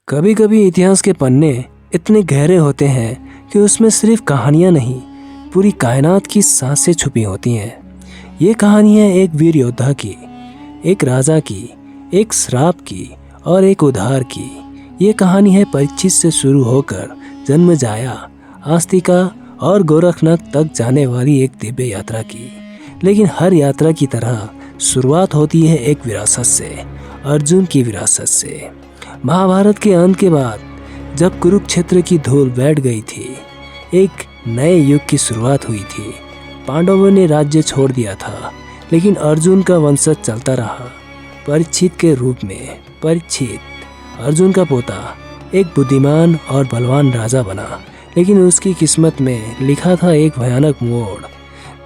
कभी कभी इतिहास के पन्ने इतने गहरे होते हैं कि उसमें सिर्फ कहानियां नहीं, पूरी कायनात की सांसें छुपी होती हैं। ये कहानी है एक वीर योद्धा की, एक राजा की, एक श्राप की और एक उद्धार की। ये कहानी है परीक्षित से शुरू होकर जन्मजाया, आस्तिका और गोरखनाथ तक जाने वाली एक दिव्य यात्रा की। लेकिन हर यात्रा की तरह शुरुआत होती है एक विरासत से, अर्जुन की विरासत से। महाभारत के अंत के बाद जब कुरुक्षेत्र की धूल बैठ गई थी, एक नए युग की शुरुआत हुई थी। पांडवों ने राज्य छोड़ दिया था, लेकिन अर्जुन का वंशज चलता रहा। परीक्षित के रूप में परीक्षित, अर्जुन का पोता, एक बुद्धिमान और बलवान राजा बना। लेकिन उसकी किस्मत में लिखा था एक भयानक मोड़।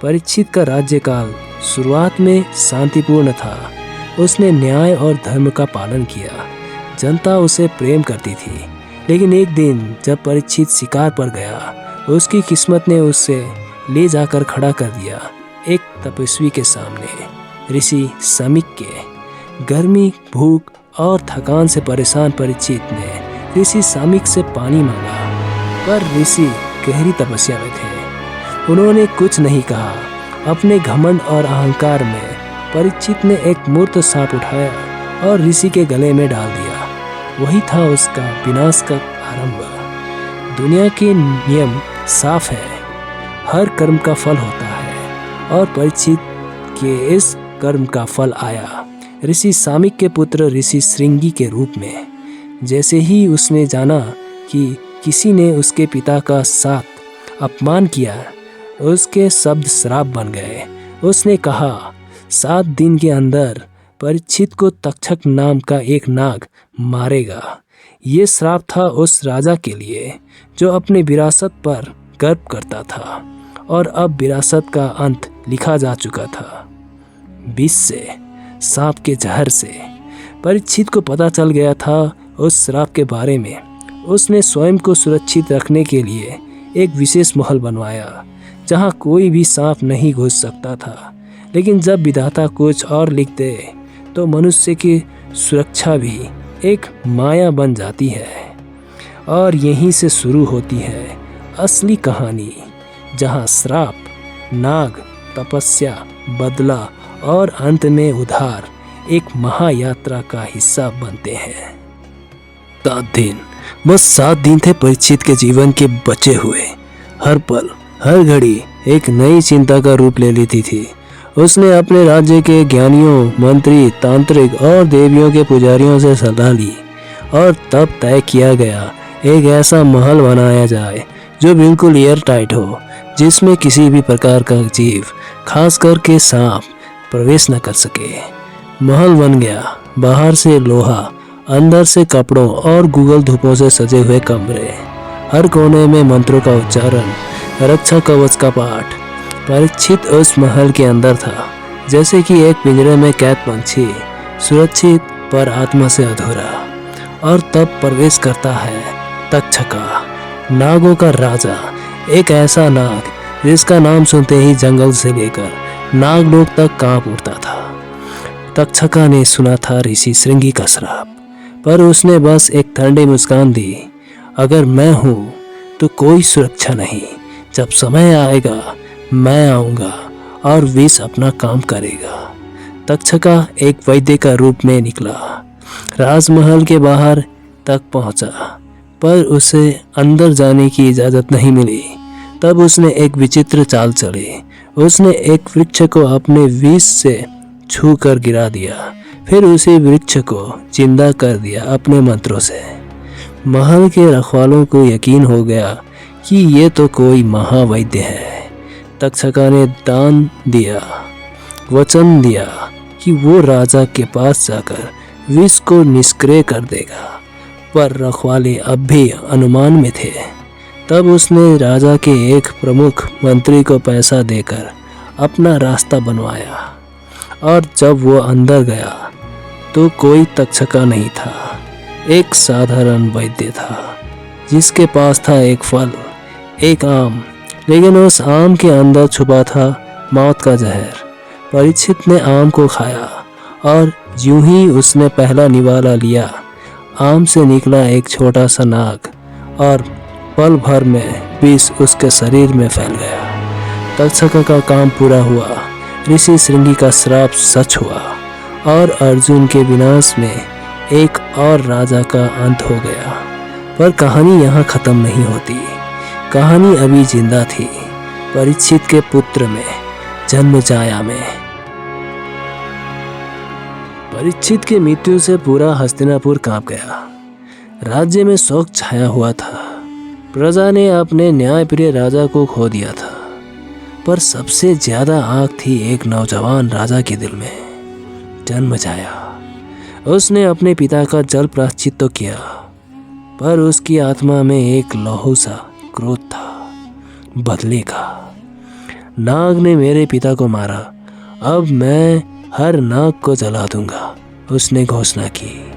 परीक्षित का राज्यकाल शुरुआत में शांतिपूर्ण था। उसने न्याय और धर्म का पालन किया। जनता उसे प्रेम करती थी। लेकिन एक दिन जब परीक्षित शिकार पर गया, उसकी किस्मत ने उसे ले जाकर खड़ा कर दिया एक तपस्वी के सामने, ऋषि शमीक के। गर्मी, भूख और थकान से परेशान परीक्षित ने ऋषि शमीक से पानी मांगा, पर ऋषि गहरी तपस्या में थे। उन्होंने कुछ नहीं कहा। अपने घमंड और अहंकार में परीक्षित ने एक मूर्त सांप उठाया और ऋषि के गले में डाल दिया। वही था उसका विनाश का आरंभ। दुनिया के नियम साफ है, हर कर्म का फल होता है, और परीक्षित के इस कर्म का फल आया ऋषि शमीक के पुत्र ऋषि श्रृंगी के रूप में। जैसे ही उसने जाना कि किसी ने उसके पिता का साथ अपमान किया, उसके शब्द श्राप बन गए। उसने कहा, 7 दिन के अंदर परीक्षित को तक्षक नाम का एक नाग मारेगा। ये श्राप था उस राजा के लिए जो अपने विरासत पर गर्व करता था, और अब विरासत का अंत लिखा जा चुका था। विष से, सांप के जहर से। परीक्षित को पता चल गया था उस श्राप के बारे में। उसने स्वयं को सुरक्षित रखने के लिए एक विशेष महल बनवाया, जहां कोई भी सांप नहीं घुस सकता था। लेकिन जब विधाता कुछ और लिख दे, तो मनुष्य की सुरक्षा भी एक माया बन जाती है। और यहीं से शुरू होती है असली कहानी, जहां श्राप, नाग, तपस्या, बदला और अंत में उद्धार एक महायात्रा का हिस्सा बनते हैं। 7 दिन, बस 7 दिन थे परीक्षित के जीवन के बचे हुए। हर पल, हर घड़ी एक नई चिंता का रूप ले लेती थी। उसने अपने राज्य के ज्ञानियों, मंत्री, तांत्रिक और देवियों के पुजारियों से सलाह ली, और तब तय किया गया एक ऐसा महल बनाया जाए जो बिल्कुल एयर टाइट हो, जिसमें किसी भी प्रकार का जीव, खास करके सांप, प्रवेश न कर सके। महल बन गया। बाहर से लोहा, अंदर से कपड़ों और गूगल धूपों से सजे हुए कमरे, हर कोने में मंत्रों का उच्चारण, रक्षा कवच का पाठ। परीक्षित उस महल के अंदर था, जैसे कि एक पिंजरे में कैद पंछी, सुरक्षित पर आत्मा से अधूरा। और तब प्रवेश करता है तक्षका, नागों का राजा। एक ऐसा नाग जिसका नाम सुनते ही जंगल से लेकर नागलोक तक कांप उठता था। तक्षका ने सुना था ऋषि श्रृंगी का श्राप, पर उसने बस एक ठंडी मुस्कान दी, अगर मैं हूँ तो कोई सुरक्षा नहीं। जब समय आएगा, मैं आऊँगा और विष अपना काम करेगा। तक्षका एक वैद्य का रूप में निकला, राजमहल के बाहर तक पहुंचा, पर उसे अंदर जाने की इजाज़त नहीं मिली। तब उसने एक विचित्र चाल चली। उसने एक वृक्ष को अपने विष से छू कर गिरा दिया, फिर उसी वृक्ष को जिंदा कर दिया अपने मंत्रों से। महल के रखवालों को यकीन हो गया कि ये तो कोई महावैद्य है। तक्षका ने दान दिया, वचन दिया कि वो राजा के पास जाकर विष को निष्क्रिय कर देगा, पर रखवाले अब भी अनुमान में थे। तब उसने राजा के एक प्रमुख मंत्री को पैसा देकर अपना रास्ता बनवाया, और जब वो अंदर गया तो कोई तक्षका नहीं था, एक साधारण वैद्य था, जिसके पास था एक फल, एक आम। लेकिन उस आम के अंदर छुपा था मौत का जहर। परीक्षित ने आम को खाया, और यूं ही उसने पहला निवाला लिया, आम से निकला एक छोटा सा नाग और पल भर में विष उसके शरीर में फैल गया। तक्षक का काम पूरा हुआ। ऋषि श्रृंगी का श्राप सच हुआ और अर्जुन के विनाश में एक और राजा का अंत हो गया। पर कहानी यहाँ खत्म नहीं होती। कहानी अभी जिंदा थी। परीक्षित के पुत्र में, जन्मेजय में। परीक्षित की मृत्यु से पूरा हस्तिनापुर कांप गया। राज्य में शोक छाया हुआ था। प्रजा ने अपने न्यायप्रिय राजा को खो दिया था। पर सबसे ज्यादा आग थी एक नौजवान राजा के दिल में, जन्मेजय। उसने अपने पिता का जल प्रायश्चित तो किया, पर उसकी आत्मा में एक लहू सा क्रोध था, बदले का। नाग ने मेरे पिता को मारा, अब मैं हर नाग को जला दूंगा, उसने घोषणा की।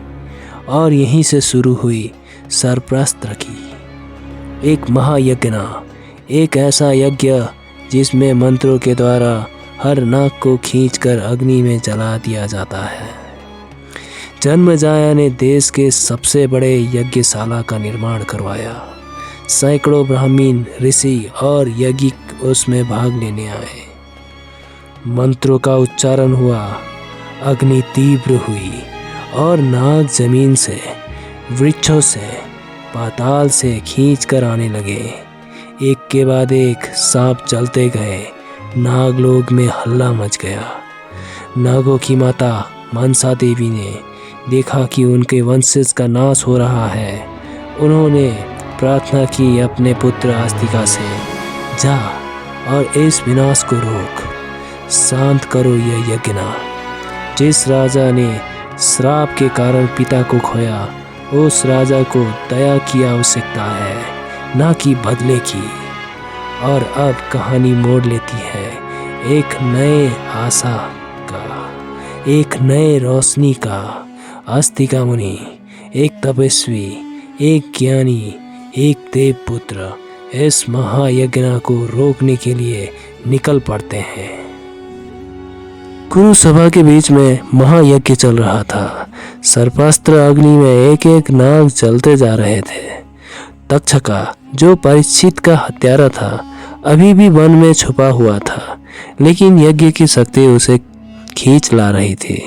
और यहीं से शुरू हुई सरप्रस्त्र की एक महायज्ञ, एक ऐसा यज्ञ जिसमें मंत्रों के द्वारा हर नाग को खींचकर अग्नि में जला दिया जाता है। जन्मेजय ने देश के सबसे बड़े यज्ञशाला का निर्माण करवाया। सैकड़ों ब्राह्मण, ऋषि और यज्ञिक उसमें भाग लेने आए। मंत्रों का उच्चारण हुआ, अग्नि तीव्र हुई और नाग जमीन से, वृक्षों से, पाताल से खींचकर आने लगे। एक के बाद एक सांप चलते गए। नागलोक में हल्ला मच गया। नागों की माता मनसा देवी ने देखा कि उनके वंशज का नाश हो रहा है। उन्होंने प्रार्थना की अपने पुत्र आस्तिका से, जा और इस विनाश को रोक, शांत करो यह यज्ञ। जिस राजा ने श्राप के कारण पिता को खोया, उस राजा को दया की आवश्यकता है, ना कि बदले की। और अब कहानी मोड़ लेती है एक नए आशा का, एक नए रोशनी का। आस्तिका मुनि, एक तपस्वी, एक ज्ञानी, एक देव पुत्र इस महायज्ञ को रोकने के लिए निकल पड़ते हैं। कुरु सभा के बीच में महायज्ञ चल रहा था। सर्पास्त्र अग्नि में एक एक नाग जलते जा रहे थे। तक्षका, जो परीक्षित का हत्यारा था, अभी भी वन में छुपा हुआ था, लेकिन यज्ञ की शक्ति उसे खींच ला रही थी।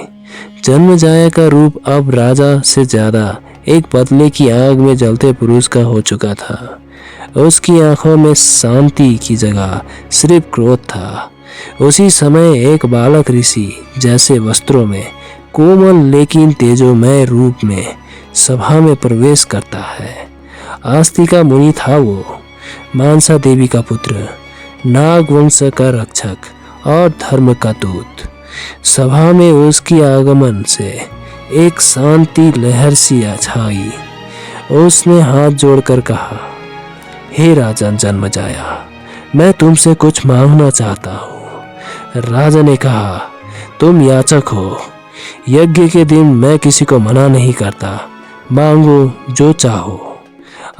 जन्मेजय का रूप अब राजा से ज्यादा एक पतले की आग में जलते पुरुष का हो चुका था। उसकी आंखों में शांति की जगह सिर्फ क्रोध था। उसी समय एक बालक ऋषि जैसे वस्त्रों में, कोमल लेकिन तेजोमय रूप में सभा में प्रवेश करता है। आस्तिका मुनि था वो, मनसा देवी का पुत्र, नाग वंश का रक्षक और धर्म का दूत। सभा में उसकी आगमन से एक शांति लहर सी छाई। उसने हाथ जोड़कर कहा, हे राजन जन्मेजय, मैं तुमसे कुछ मांगना चाहता हूँ। राजा ने कहा, तुम याचक हो, यज्ञ के दिन मैं किसी को मना नहीं करता, मांगो जो चाहो।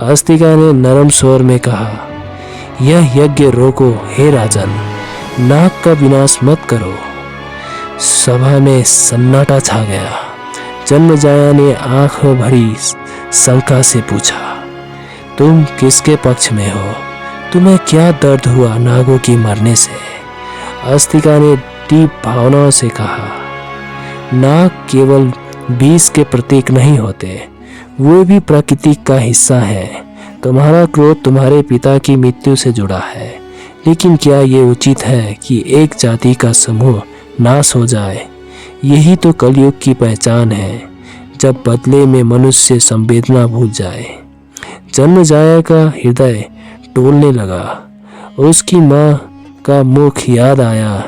आस्तिका ने नरम स्वर में कहा, यह यज्ञ रोको हे राजन, नाग का विनाश मत करो। सभा में सन्नाटा छा गया। जन्मेजय ने आंख भरी शंका से पूछा, तुम किसके पक्ष में हो? तुम्हें क्या दर्द हुआ नागों की मरने से? आस्तिका ने डीप भावनाओं से कहा, नाग केवल विष के प्रतीक नहीं होते, वो भी प्रकृति का हिस्सा है। तुम्हारा क्रोध तुम्हारे पिता की मृत्यु से जुड़ा है, लेकिन क्या ये उचित है कि एक जाति का समूह नाश हो जाए? यही तो कलयुग की पहचान है, जब बदले में मनुष्य संवेदना भूल जाए। जन्मेजय का हृदय टूटने लगा। उसकी माँ का मुख याद आया,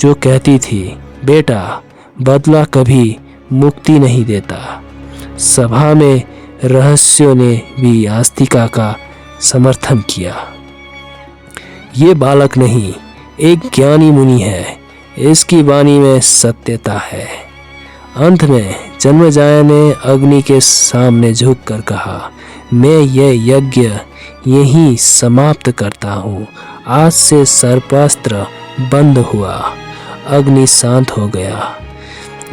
जो कहती थी, बेटा बदला कभी मुक्ति नहीं देता। सभा में रहस्यों ने भी आस्तिका का समर्थन किया। ये बालक नहीं, एक ज्ञानी मुनि है, इसकी वाणी में सत्यता है। अंत में जन्मेजय ने अग्नि के सामने झुककर कहा, मैं यह यज्ञ यहीं समाप्त करता हूँ। आज से सर्पास्त्र बंद हुआ। अग्नि शांत हो गया।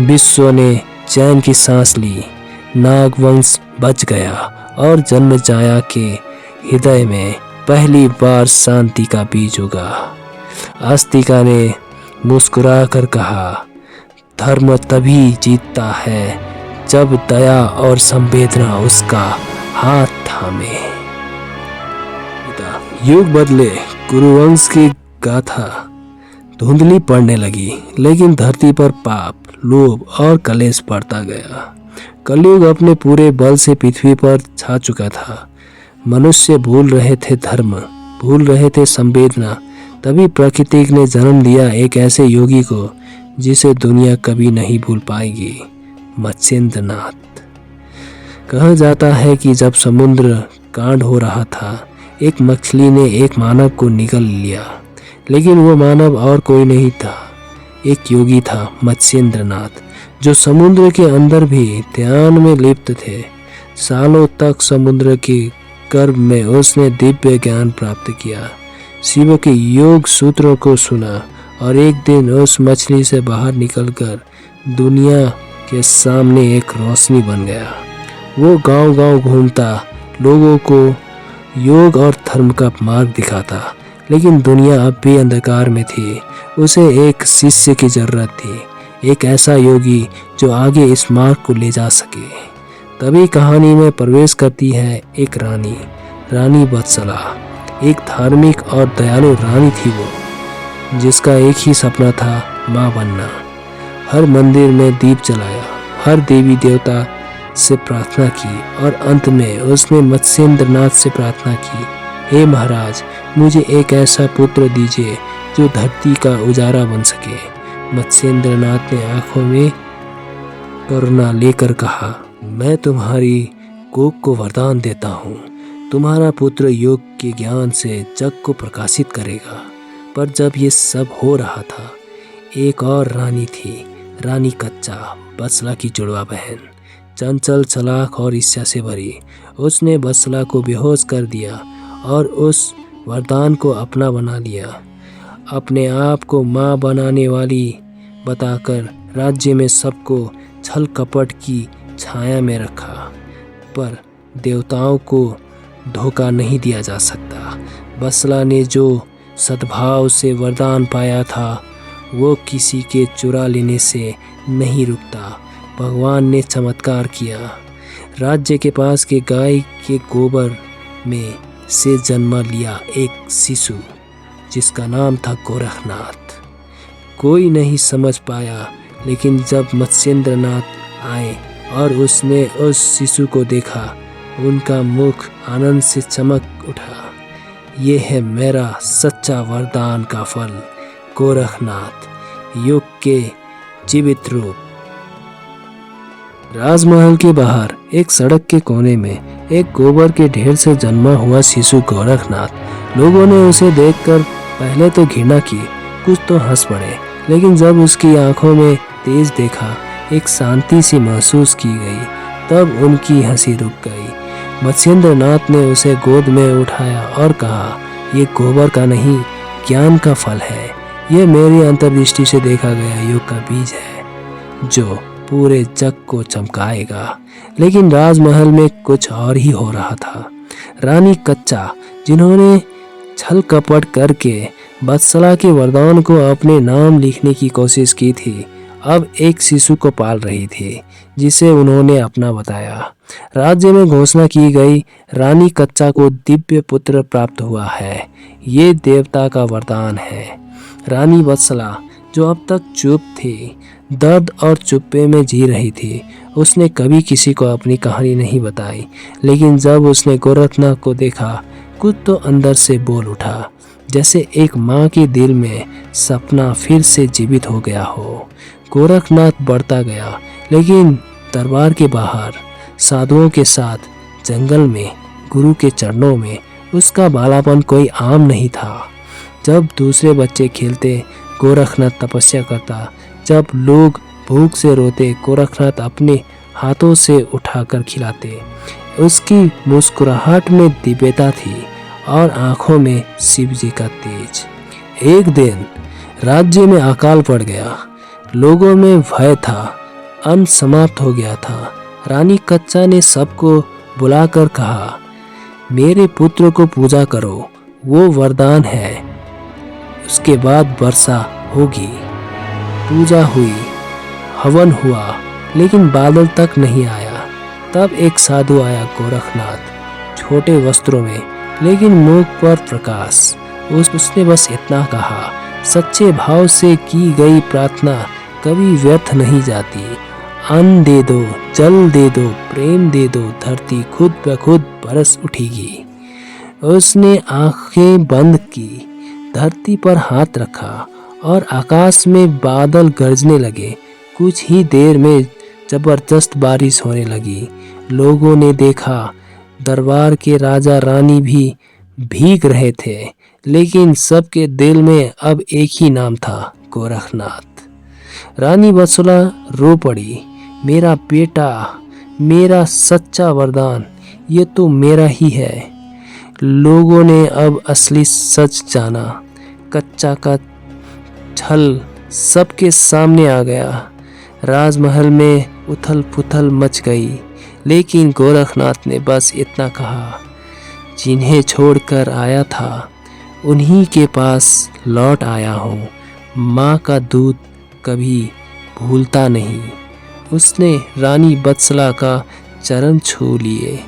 विश्व ने चैन की सांस ली। नागवंश बच गया और जन्मजाया के हृदय में पहली बार शांति का बीज उगा। आस्तिका ने मुस्कुरा कर कहा, धर्म तभी जीतता है जब दया और संवेदना उसका हाथ थामे। युग बदले, कुरुवंश की गाथा धुंधली पड़ने लगी, लेकिन धरती पर पाप, लोभ और कलेश बढ़ता गया। कलयुग अपने पूरे बल से पृथ्वी पर छा चुका था। मनुष्य भूल रहे थे धर्म, भूल रहे थे संवेदना। तभी प्रकृति ने जन्म दिया एक ऐसे योगी को जिसे दुनिया कभी नहीं भूल पाएगी, मत्स्येंद्रनाथ। कहा जाता है कि जब समुद्र कांड हो रहा था, एक मछली ने एक मानव को निगल लिया, लेकिन वो मानव और कोई नहीं था, एक योगी था, मत्स्येंद्रनाथ, जो समुद्र के अंदर भी ध्यान में लिप्त थे। सालों तक समुद्र के गर्भ में उसने दिव्य ज्ञान प्राप्त किया, शिव के योग सूत्रों को सुना और एक दिन उस मछली से बाहर निकलकर दुनिया के सामने एक रोशनी बन गया। वो गांव-गांव घूमता, लोगों को योग और धर्म का मार्ग दिखाता, लेकिन दुनिया अब भी अंधकार में थी। उसे एक शिष्य की जरूरत थी, एक ऐसा योगी जो आगे इस मार्ग को ले जा सके। तभी कहानी में प्रवेश करती है एक रानी, रानी वत्सला। एक धार्मिक और दयालु रानी थी वो, जिसका एक ही सपना था, माँ बनना। हर मंदिर में दीप जलाया, हर देवी देवता से प्रार्थना की और अंत में उसने मत्स्येंद्रनाथ से प्रार्थना की, हे महाराज, मुझे एक ऐसा पुत्र दीजिए जो धरती का उजाला बन सके। मत्स्येंद्रनाथ ने आंखों में करुणा लेकर कहा, मैं तुम्हारी कोख को वरदान देता हूँ। तुम्हारा पुत्र योग के ज्ञान से जग को प्रकाशित करेगा। पर जब ये सब हो रहा था, एक और रानी थी, रानी कच्चा, वत्सला की जुड़वा बहन, चंचल, चालाक और ईर्ष्या से भरी। उसने वत्सला को बेहोश कर दिया और उस वरदान को अपना बना लिया। अपने आप को माँ बनाने वाली बताकर राज्य में सबको छल कपट की छाया में रखा। पर देवताओं को धोखा नहीं दिया जा सकता। वत्सला ने जो सद्भाव से वरदान पाया था, वो किसी के चुरा लेने से नहीं रुकता। भगवान ने चमत्कार किया। राज्य के पास के गाय के गोबर में से जन्म लिया एक शिशु, जिसका नाम था गोरखनाथ। कोई नहीं समझ पाया, लेकिन जब मत्स्येंद्रनाथ आए और उसने उस शिशु को देखा, उनका मुख आनंद से चमक उठा। ये है मेरा सच्चा वरदान का फल, गोरखनाथ, युग के जीवित रूप। राजमहल के बाहर एक सड़क के कोने में एक गोबर के ढेर से जन्मा हुआ शिशु गोरखनाथ। लोगों ने उसे देखकर पहले तो घृणा की, कुछ तो हंस पड़े, लेकिन जब उसकी आंखों में तेज देखा, एक शांति सी महसूस की गई, तब उनकी हंसी रुक गई। मत्स्येंद्रनाथ ने उसे गोद में उठाया और कहा, ये गोबर का नहीं, ज्ञान का फल है। ये मेरी अंतर्दृष्टि से देखा गया योग का बीज है, जो पूरे जग को चमकाएगा। लेकिन राजमहल में कुछ और ही हो रहा था। रानी कच्चा, जिन्होंने छल कपट करके वत्सला के वरदान को अपने नाम लिखने की कोशिश की थी, अब एक शिशु को पाल रही थी, जिसे उन्होंने अपना बताया। राज्य में घोषणा की गई, रानी कच्चा को दिव्य पुत्र प्राप्त हुआ है। ये देवता का वरदान है। रानी वत्सला, जो अब तक चुप थी, दर्द और चुप्पे में जी रही थी, उसने कभी किसी को अपनी कहानी नहीं बताई। लेकिन जब उसने गोरखनाथ को देखा, कुछ तो अंदर से बोल उठा, जैसे एक माँ के दिल में सपना फिर से जीवित हो गया हो। गोरखनाथ बढ़ता गया, लेकिन दरबार के बाहर साधुओं के साथ, जंगल में, गुरु के चरणों में उसका बालापन कोई आम नहीं था। जब दूसरे बच्चे खेलते, गोरखनाथ तपस्या करता। जब लोग भूख से रोते, गोरखनाथ अपने हाथों से उठाकर खिलाते। उसकी मुस्कुराहट में दिव्यता थी और आंखों में शिव जी का तेज। एक दिन राज्य में अकाल पड़ गया। लोगों में भय था, अन्न समाप्त हो गया था रानी कच्चा ने सबको बुलाकर कहा, मेरे पुत्र को पूजा करो, वो वरदान है। उसके बाद वर्षा होगी। पूजा हुई, हवन हुआ, लेकिन बादल तक नहीं आया। तब एक साधु आया, गोरखनाथ, छोटे वस्त्रों में, लेकिन मुख पर प्रकाश। उसने बस इतना कहा, सच्चे भाव से की गई प्रार्थना कभी व्यर्थ नहीं जाती। अन्न दे दो, जल दे दो, प्रेम दे दो, धरती खुद ब खुद बरस उठेगी। उसने आंखें बंद की, धरती पर हाथ रखा और आकाश में बादल गरजने लगे। कुछ ही देर में जबरदस्त बारिश होने लगी। लोगों ने देखा, दरबार के राजा रानी भी भीग रहे थे, लेकिन सबके दिल में अब एक ही नाम था, गोरखनाथ। रानी बसुला रो पड़ी, मेरा बेटा, मेरा सच्चा वरदान, ये तो मेरा ही है। लोगों ने अब असली सच जाना। कच्चा का छल सबके सामने आ गया। राजमहल में उथल पुथल मच गई, लेकिन गोरखनाथ ने बस इतना कहा, जिन्हें छोड़कर आया था उन्हीं के पास लौट आया हूँ। माँ का दूध कभी भूलता नहीं। उसने रानी बत्सला का चरण छू लिए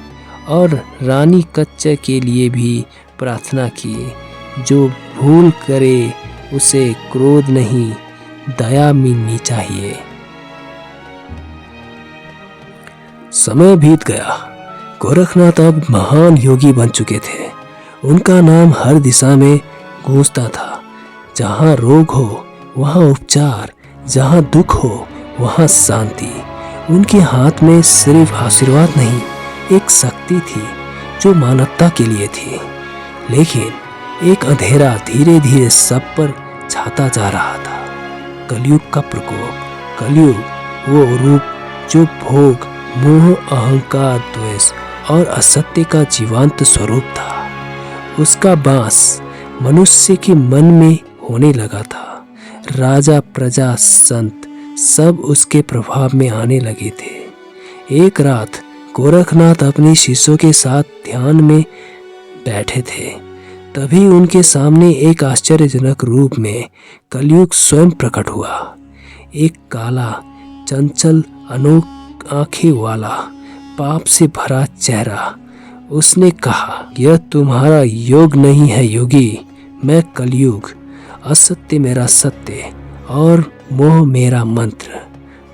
और रानी कच्चे के लिए भी प्रार्थना की, जो भूल करे उसे क्रोध नहीं, दया मिलनी चाहिए। समय बीत गया। गोरखनाथ अब महान योगी बन चुके थे। उनका नाम हर दिशा में गूंजता था। जहाँ रोग हो वहाँ उपचार, जहाँ दुख हो वहाँ शांति। उनके हाथ में सिर्फ आशीर्वाद नहीं, एक शक्ति थी जो मानवता के लिए थी। लेकिन एक अंधेरा धीरे धीरे सब पर छाता जा रहा था। कलयुग का प्रकोप। कलयुग वो रूप जो भोग, मोह, अहंकार, द्वेष और असत्य का जीवंत स्वरूप था। उसका वास मनुष्य के मन में होने लगा था। राजा, प्रजा, संत सब उसके प्रभाव में आने लगे थे। एक रात गोरखनाथ अपने शिष्यों के साथ ध्यान में बैठे थे। तभी उनके सामने एक आश्चर्यजनक रूप में कलयुग स्वयं प्रकट हुआ। एक काला, चंचल, अनोख आंखें वाला, पाप से भरा चेहरा। उसने कहा, यह तुम्हारा योग नहीं है योगी, मैं कलयुग, असत्य मेरा सत्य और मोह मेरा मंत्र।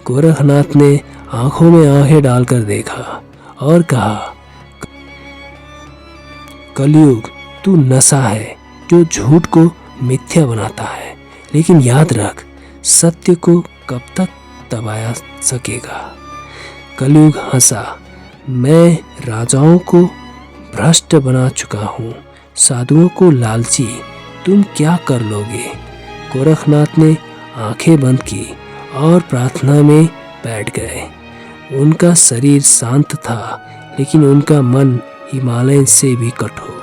गोरखनाथ ने आंखों में आंखें डालकर देखा और कहा, कलयुग तू नशा है जो झूठ को मिथ्या बनाता है, लेकिन याद रख, सत्य को कब तक दबाया सकेगा। कलयुग हंसा, मैं राजाओं को भ्रष्ट बना चुका हूँ, साधुओं को लालची, तुम क्या कर लोगे। गोरखनाथ ने आंखें बंद की और प्रार्थना में बैठ गए। उनका शरीर शांत था, लेकिन उनका मन हिमालय से भी कठोर।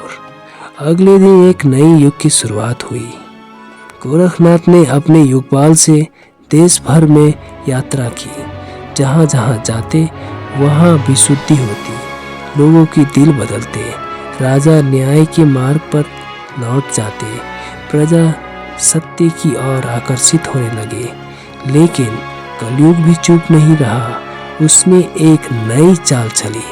अगले दिन एक नई युग की शुरुआत हुई। गोरखनाथ ने अपने युगपाल से देश भर में यात्रा की। जहाँ जहाँ जाते वहाँ विशुद्धि होती, लोगों की दिल बदलते, राजा न्याय के मार्ग पर लौट जाते, प्रजा सत्य की ओर आकर्षित होने लगे। लेकिन कलयुग भी चुप नहीं रहा। उसने एक नई चाल चली।